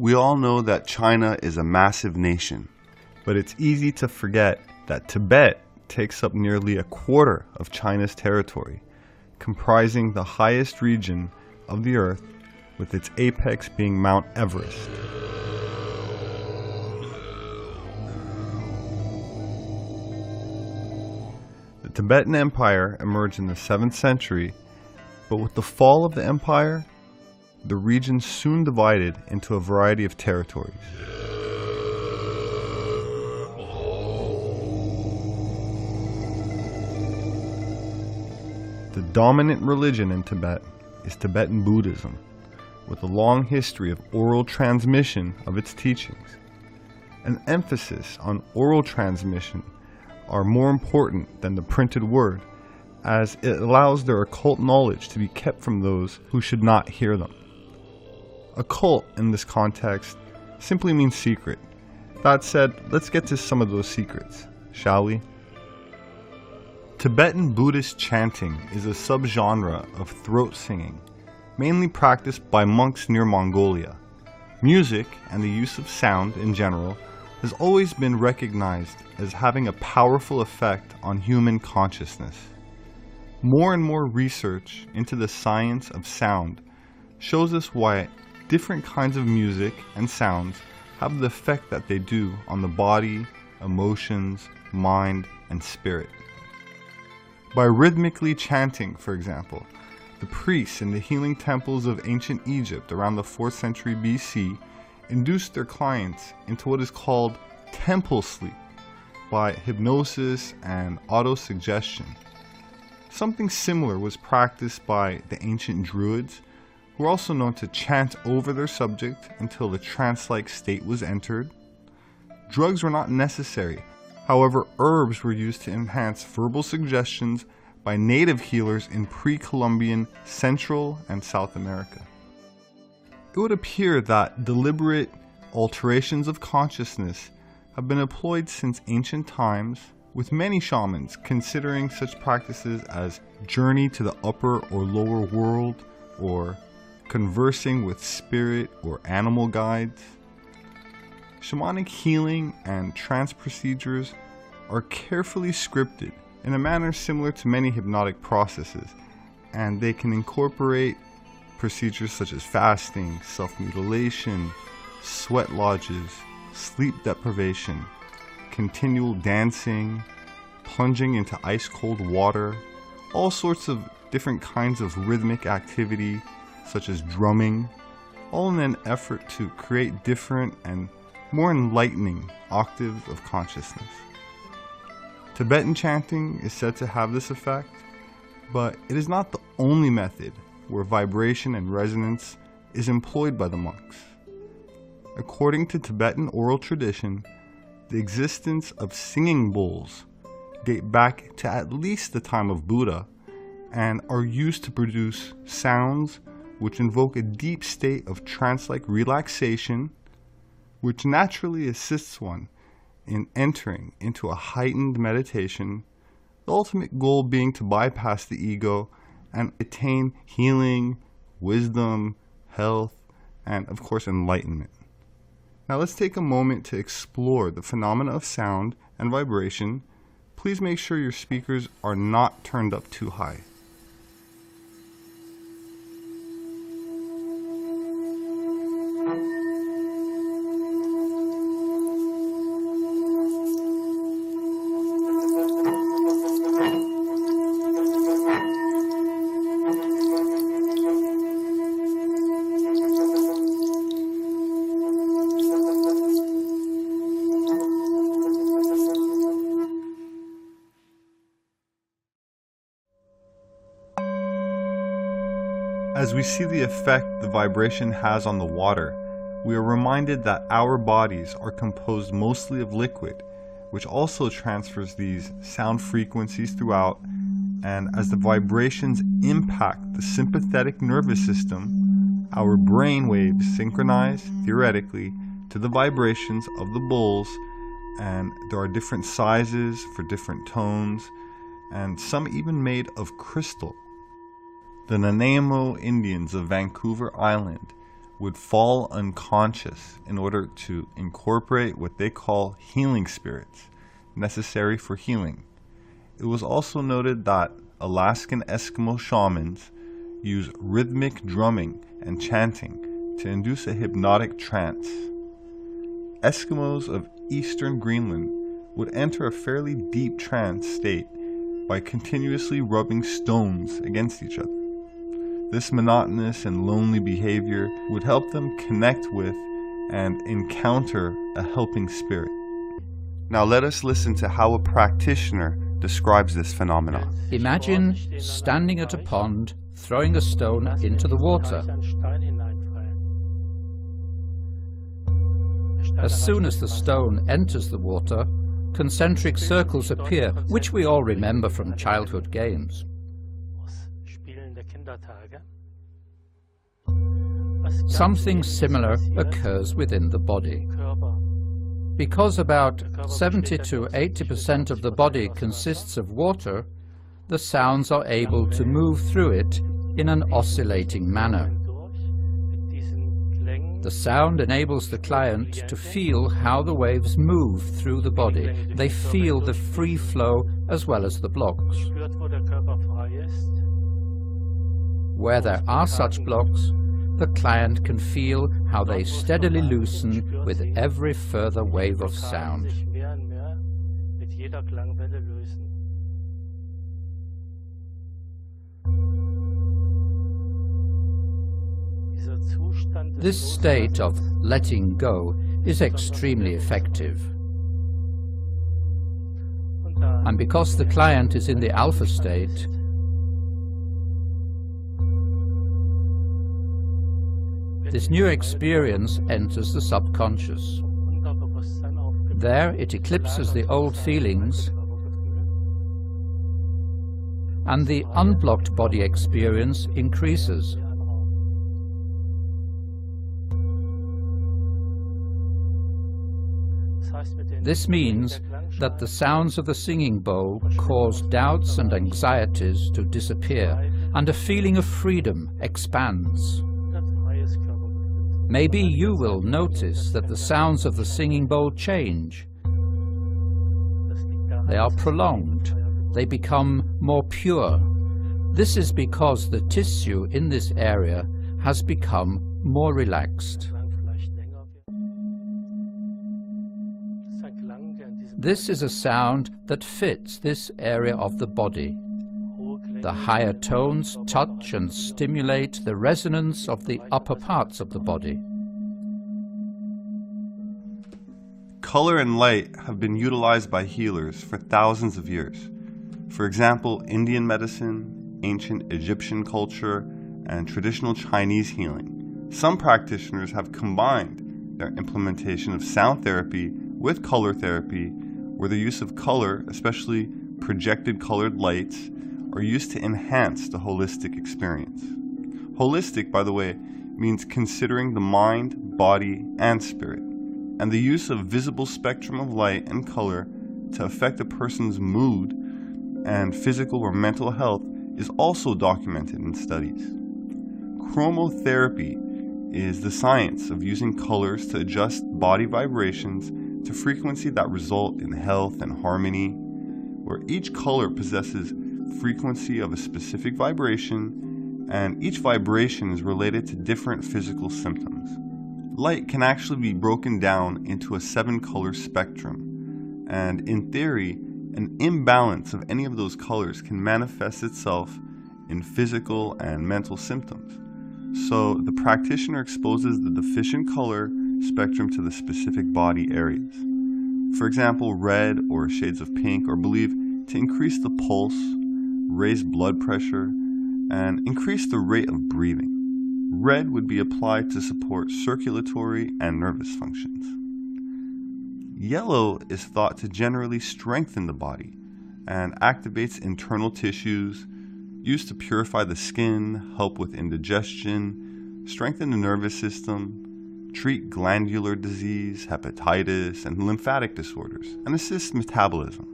We all know that China is a massive nation, but it's easy to forget that Tibet takes up nearly a quarter of China's territory, comprising the highest region of the earth, with its apex being Mount Everest. The Tibetan Empire emerged in the 7th century, but with the fall of the empire, the region soon divided into a variety of territories. The dominant religion in Tibet is Tibetan Buddhism, with a long history of oral transmission of its teachings. An emphasis on oral transmission are more important than the printed word, as it allows their occult knowledge to be kept from those who should not hear them. Occult in this context simply means secret. That said, let's get to some of those secrets, shall we? Tibetan Buddhist chanting is a subgenre of throat singing, mainly practiced by monks near Mongolia. Music, and the use of sound in general, has always been recognized as having a powerful effect on human consciousness. More and more research into the science of sound shows us why different kinds of music and sounds have the effect that they do on the body, emotions, mind, and spirit. By rhythmically chanting, for example, the priests in the healing temples of ancient Egypt around the 4th century BC induced their clients into what is called temple sleep by hypnosis and autosuggestion. Something similar was practiced by the ancient Druids, who were also known to chant over their subject until the trance-like state was entered. Drugs were not necessary. However, herbs were used to enhance verbal suggestions by native healers in pre-Columbian Central and South America. It would appear that deliberate alterations of consciousness have been employed since ancient times, with many shamans considering such practices as journey to the upper or lower world, or conversing with spirit or animal guides. Shamanic healing and trance procedures are carefully scripted in a manner similar to many hypnotic processes, and they can incorporate procedures such as fasting, self-mutilation, sweat lodges, sleep deprivation, continual dancing, plunging into ice-cold water, all sorts of different kinds of rhythmic activity such as drumming, all in an effort to create different and more enlightening octaves of consciousness. Tibetan chanting is said to have this effect, but it is not the only method where vibration and resonance is employed by the monks. According to Tibetan oral tradition, the existence of singing bowls date back to at least the time of Buddha and are used to produce sounds which invoke a deep state of trance-like relaxation, which naturally assists one in entering into a heightened meditation, the ultimate goal being to bypass the ego and attain healing, wisdom, health, and of course enlightenment. Now let's take a moment to explore the phenomena of sound and vibration. Please make sure your speakers are not turned up too high. As we see the effect the vibration has on the water, we are reminded that our bodies are composed mostly of liquid, which also transfers these sound frequencies throughout, and as the vibrations impact the sympathetic nervous system, our brain waves synchronize, theoretically, to the vibrations of the bowls, and there are different sizes for different tones, and some even made of crystal. The Nanaimo Indians of Vancouver Island would fall unconscious in order to incorporate what they call healing spirits, necessary for healing. It was also noted that Alaskan Eskimo shamans use rhythmic drumming and chanting to induce a hypnotic trance. Eskimos of eastern Greenland would enter a fairly deep trance state by continuously rubbing stones against each other. This monotonous and lonely behavior would help them connect with and encounter a helping spirit. Now let us listen to how a practitioner describes this phenomenon. Imagine standing at a pond, throwing a stone into the water. As soon as the stone enters the water, concentric circles appear, which we all remember from childhood games. Something similar occurs within the body. Because about 70 to 80% of the body consists of water, the sounds are able to move through it in an oscillating manner. The sound enables the client to feel how the waves move through the body. They feel the free flow as well as the blocks. Where there are such blocks, the client can feel how they steadily loosen with every further wave of sound. This state of letting go is extremely effective. And because the client is in the alpha state, this new experience enters the subconscious. There it eclipses the old feelings, and the unblocked body experience increases. This means that the sounds of the singing bowl cause doubts and anxieties to disappear, and a feeling of freedom expands. Maybe you will notice that the sounds of the singing bowl change. They are prolonged. They become more pure. This is because the tissue in this area has become more relaxed. This is a sound that fits this area of the body. The higher tones touch and stimulate the resonance of the upper parts of the body. Color and light have been utilized by healers for thousands of years. For example, Indian medicine, ancient Egyptian culture, and traditional Chinese healing. Some practitioners have combined their implementation of sound therapy with color therapy, where the use of color, especially projected colored lights, are used to enhance the holistic experience. Holistic, by the way, means considering the mind, body, and spirit, and the use of visible spectrum of light and color to affect a person's mood and physical or mental health is also documented in studies. Chromotherapy is the science of using colors to adjust body vibrations to frequency that result in health and harmony, where each color possesses frequency of a specific vibration, and each vibration is related to different physical symptoms. Light can actually be broken down into a 7-color spectrum, and in theory, an imbalance of any of those colors can manifest itself in physical and mental symptoms. So the practitioner exposes the deficient color spectrum to the specific body areas. For example, red or shades of pink are believed to increase the pulse, raise blood pressure, and increase the rate of breathing. Red would be applied to support circulatory and nervous functions. Yellow is thought to generally strengthen the body and activates internal tissues, used to purify the skin, help with indigestion, strengthen the nervous system, treat glandular disease, hepatitis, and lymphatic disorders, and assist metabolism.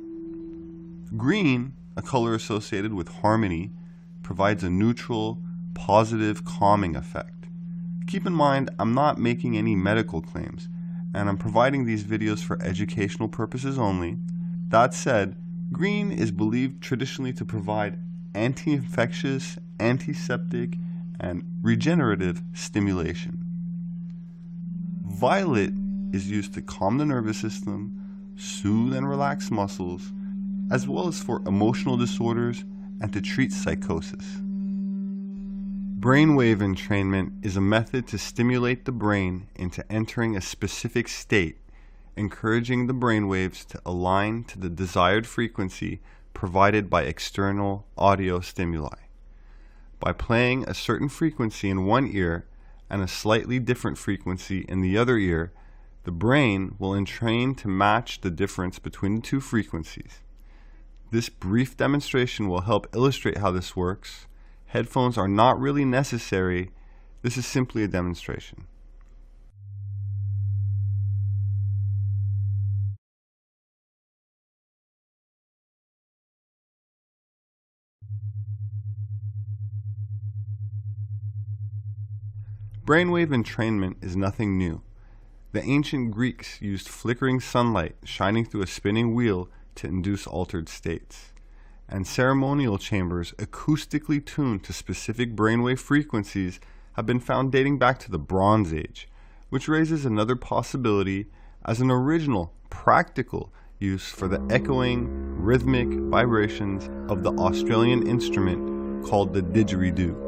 Green, a color associated with harmony, provides a neutral, positive, calming effect. Keep in mind, I'm not making any medical claims, and I'm providing these videos for educational purposes only. That said, green is believed traditionally to provide anti-infectious, antiseptic, and regenerative stimulation. Violet is used to calm the nervous system, soothe and relax muscles, as well as for emotional disorders and to treat psychosis. Brainwave entrainment is a method to stimulate the brain into entering a specific state, encouraging the brainwaves to align to the desired frequency provided by external audio stimuli. By playing a certain frequency in one ear and a slightly different frequency in the other ear, the brain will entrain to match the difference between the two frequencies. This brief demonstration will help illustrate how this works. Headphones are not really necessary. This is simply a demonstration. Brainwave entrainment is nothing new. The ancient Greeks used flickering sunlight shining through a spinning wheel to induce altered states. And ceremonial chambers acoustically tuned to specific brainwave frequencies have been found dating back to the Bronze Age, which raises another possibility as an original, practical use for the echoing, rhythmic vibrations of the Australian instrument called the didgeridoo.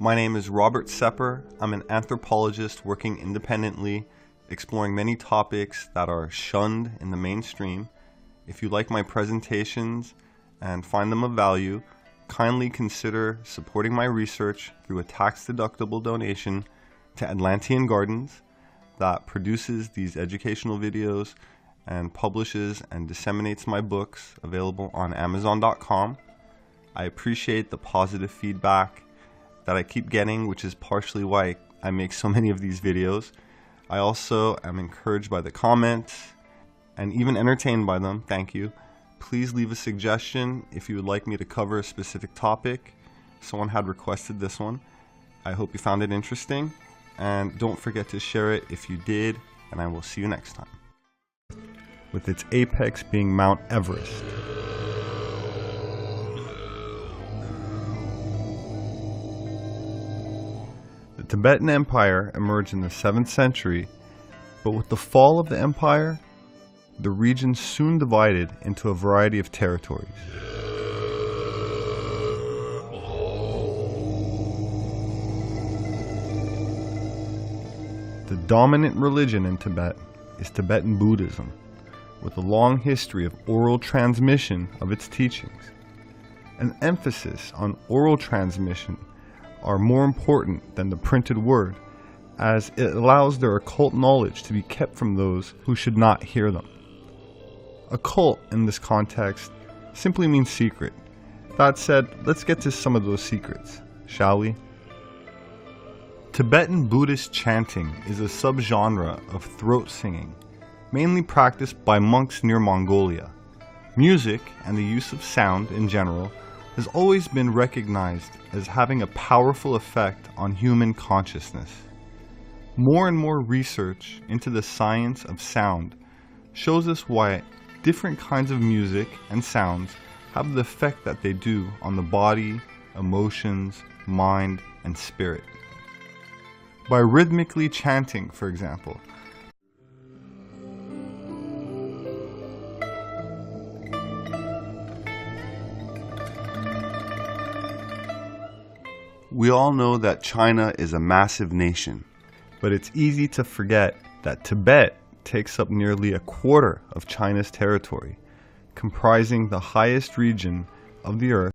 My name is Robert Sepper. I'm an anthropologist working independently, exploring many topics that are shunned in the mainstream. If you like my presentations and find them of value, kindly consider supporting my research through a tax-deductible donation to Atlantean Gardens that produces these educational videos and publishes and disseminates my books available on Amazon.com. I appreciate the positive feedback that I keep getting, which is partially why I make so many of these videos. I also am encouraged by the comments and even entertained by them. Thank you. Please leave a suggestion if you would like me to cover a specific topic. Someone had requested this one. I hope you found it interesting, and don't forget to share it if you did, and I will see you next time. With its apex being Mount Everest. The Tibetan Empire emerged in the 7th century, but with the fall of the empire, the region soon divided into a variety of territories. The dominant religion in Tibet is Tibetan Buddhism, with a long history of oral transmission of its teachings. An emphasis on oral transmission are more important than the printed word, as it allows their occult knowledge to be kept from those who should not hear them. Occult in this context simply means secret. That said, let's get to some of those secrets, shall we? Tibetan Buddhist chanting is a subgenre of throat singing, mainly practiced by monks near Mongolia. Music, and the use of sound in general, has always been recognized as having a powerful effect on human consciousness. More and more research into the science of sound shows us why different kinds of music and sounds have the effect that they do on the body, emotions, mind, and spirit. By rhythmically chanting, for example, we all know that China is a massive nation, but it's easy to forget that Tibet takes up nearly a quarter of China's territory, comprising the highest region of the earth